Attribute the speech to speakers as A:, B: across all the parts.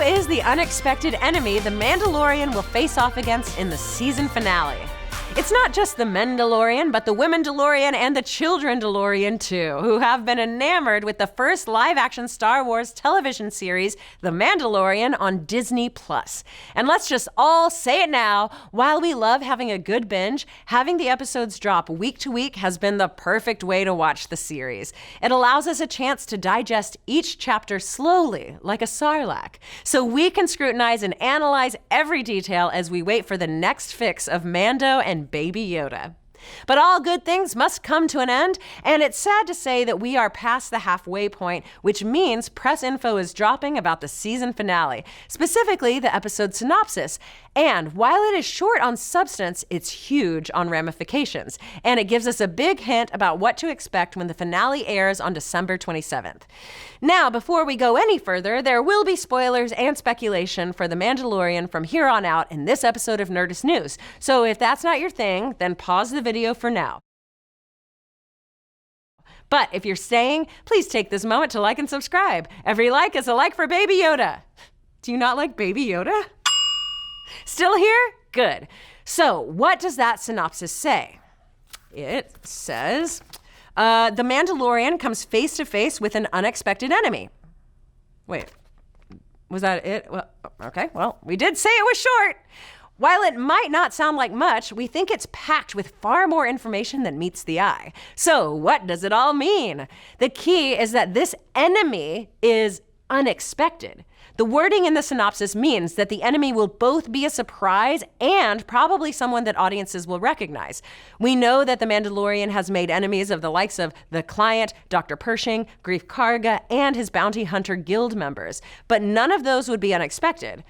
A: is the unexpected enemy the Mandalorian will face off against in the season finale? It's not just the Mandalorian, but the Women DeLorean and the Children DeLorean too, who have been enamored with the first live-action Star Wars television series, The Mandalorian, on Disney+. And let's just all say it now, while we love having a good binge, having the episodes drop week to week has been the perfect way to watch the series. It allows us a chance to digest each chapter slowly, like a sarlacc, so we can scrutinize and analyze every detail as we wait for the next fix of Mando and Baby Yoda. But all good things must come to an end, and it's sad to say that we are past the halfway point, which means press info is dropping about the season finale, specifically the episode synopsis. And while it is short on substance, it's huge on ramifications, and it gives us a big hint about what to expect when the finale airs on December 27th. Now, before we go any further, there will be spoilers and speculation for The Mandalorian from here on out in this episode of Nerdist News, so if that's not your thing, then pause the video for now. But if you're staying, please take this moment to like and subscribe. Every like is a like for Baby Yoda. Do you not like Baby Yoda? Still here? Good. So, what does that synopsis say? It says, the Mandalorian comes face to face with an unexpected enemy. Wait, was that it? Well, okay, well, we did say it was short. While it might not sound like much, we think it's packed with far more information than meets the eye. So, what does it all mean? The key is that this enemy is unexpected. The wording in the synopsis means that the enemy will both be a surprise and probably someone that audiences will recognize. We know that The Mandalorian has made enemies of the likes of the Client, Dr. Pershing, Grief Karga, and his bounty hunter guild members, but none of those would be unexpected.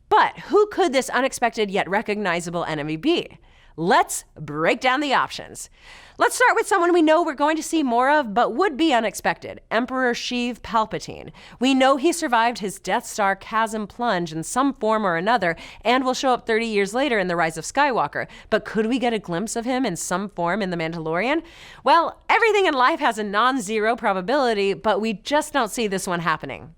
A: But who could this unexpected yet recognizable enemy be? Let's break down the options. Let's start with someone we know we're going to see more of, but would be unexpected, Emperor Sheev Palpatine. We know he survived his Death Star chasm plunge in some form or another, and will show up 30 years later in The Rise of Skywalker. But could we get a glimpse of him in some form in The Mandalorian? Well, everything in life has a non-zero probability, but we just don't see this one happening.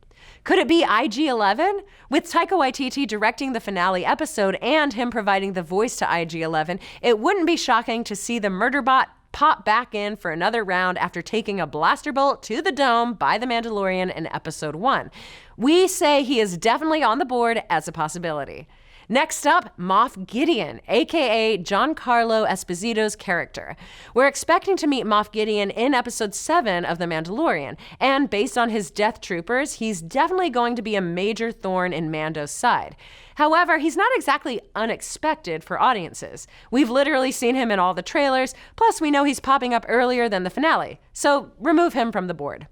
A: Could it be IG-11? With Taika Waititi directing the finale episode and him providing the voice to IG-11, it wouldn't be shocking to see the murderbot pop back in for another round after taking a blaster bolt to the dome by the Mandalorian in episode 1. We say he is definitely on the board as a possibility. Next up, Moth Gideon, aka Giancarlo Esposito's character. We're expecting to meet Moff Gideon in episode 7 of The Mandalorian, and based on his death troopers, he's definitely going to be a major thorn in Mando's side. However, he's not exactly unexpected for audiences. We've literally seen him in all the trailers, plus we know he's popping up earlier than the finale, so remove him from the board.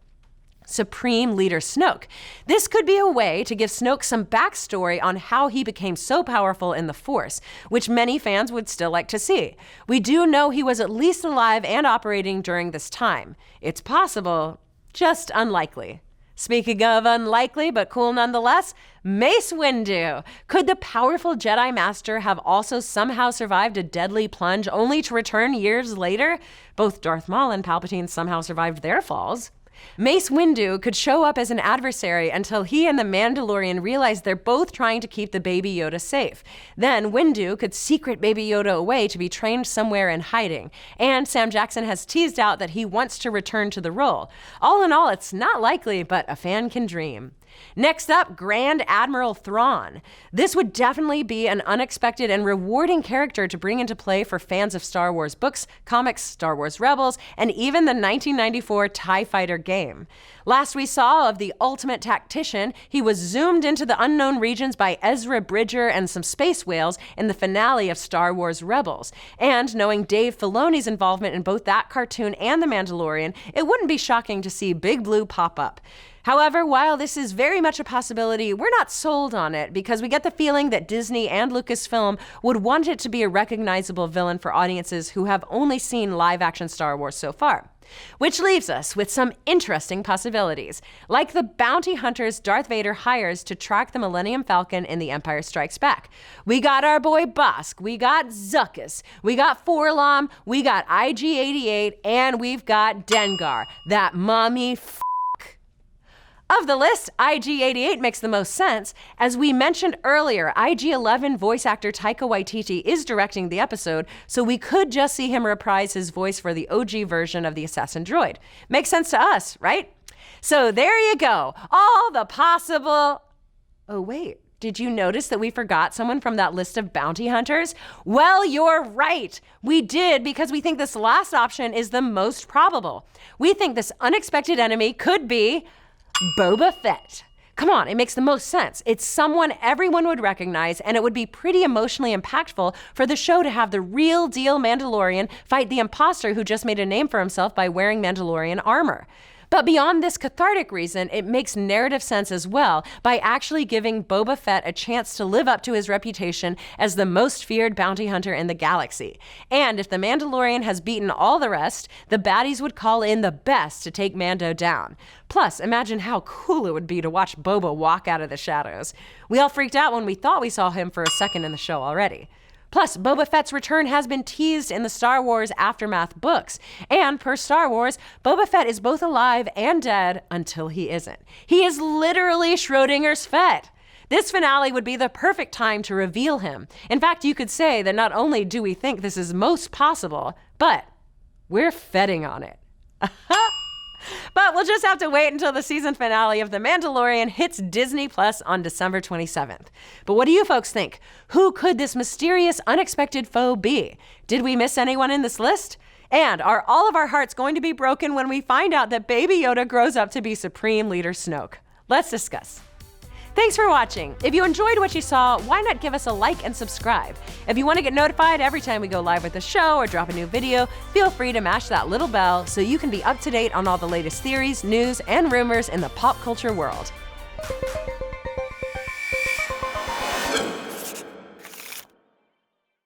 A: Supreme Leader Snoke. This could be a way to give Snoke some backstory on how he became so powerful in the Force, which many fans would still like to see. We do know he was at least alive and operating during this time. It's possible, just unlikely. Speaking of unlikely but cool nonetheless, Mace Windu. Could the powerful Jedi Master have also somehow survived a deadly plunge only to return years later? Both Darth Maul and Palpatine somehow survived their falls. Mace Windu could show up as an adversary until he and the Mandalorian realize they're both trying to keep the Baby Yoda safe. Then Windu could secret Baby Yoda away to be trained somewhere in hiding. And Sam Jackson has teased out that he wants to return to the role. All in all, it's not likely, but a fan can dream. Next up, Grand Admiral Thrawn. This would definitely be an unexpected and rewarding character to bring into play for fans of Star Wars books, comics, Star Wars Rebels, and even the 1994 TIE Fighter game. Last we saw of the ultimate tactician, he was zoomed into the unknown regions by Ezra Bridger and some space whales in the finale of Star Wars Rebels. And knowing Dave Filoni's involvement in both that cartoon and The Mandalorian, it wouldn't be shocking to see Big Blue pop up. However, while this is very much a possibility, we're not sold on it because we get the feeling that Disney and Lucasfilm would want it to be a recognizable villain for audiences who have only seen live-action Star Wars so far. Which leaves us with some interesting possibilities, like the bounty hunters Darth Vader hires to track the Millennium Falcon in The Empire Strikes Back. We got our boy Bosk, we got Zuckuss, we got Forlom, we got IG-88, and we've got Dengar, that mommy Of the list, IG-88 makes the most sense. As we mentioned earlier, IG-11 voice actor Taika Waititi is directing the episode, so we could just see him reprise his voice for the OG version of the assassin droid. Makes sense to us, right? So there you go. All the possible... Oh, wait. Did you notice that we forgot someone from that list of bounty hunters? Well, you're right. We did, because we think this last option is the most probable. We think this unexpected enemy could be Boba Fett. Come on, it makes the most sense. It's someone everyone would recognize, and it would be pretty emotionally impactful for the show to have the real deal Mandalorian fight the imposter who just made a name for himself by wearing Mandalorian armor. But beyond this cathartic reason, it makes narrative sense as well by actually giving Boba Fett a chance to live up to his reputation as the most feared bounty hunter in the galaxy. And if the Mandalorian has beaten all the rest, the baddies would call in the best to take Mando down. Plus, imagine how cool it would be to watch Boba walk out of the shadows. We all freaked out when we thought we saw him for a second in the show already. Plus, Boba Fett's return has been teased in the Star Wars Aftermath books. And per Star Wars, Boba Fett is both alive and dead until he isn't. He is literally Schrodinger's Fett. This finale would be the perfect time to reveal him. In fact, you could say that not only do we think this is most possible, but we're fetting on it. But we'll just have to wait until the season finale of The Mandalorian hits Disney Plus on December 27th. But what do you folks think? Who could this mysterious, unexpected foe be? Did we miss anyone in this list? And are all of our hearts going to be broken when we find out that Baby Yoda grows up to be Supreme Leader Snoke? Let's discuss. Thanks for watching. If you enjoyed what you saw, why not give us a like and subscribe? If you want to get notified every time we go live with a show or drop a new video, feel free to mash that little bell so you can be up to date on all the latest theories, news, and rumors in the pop culture world.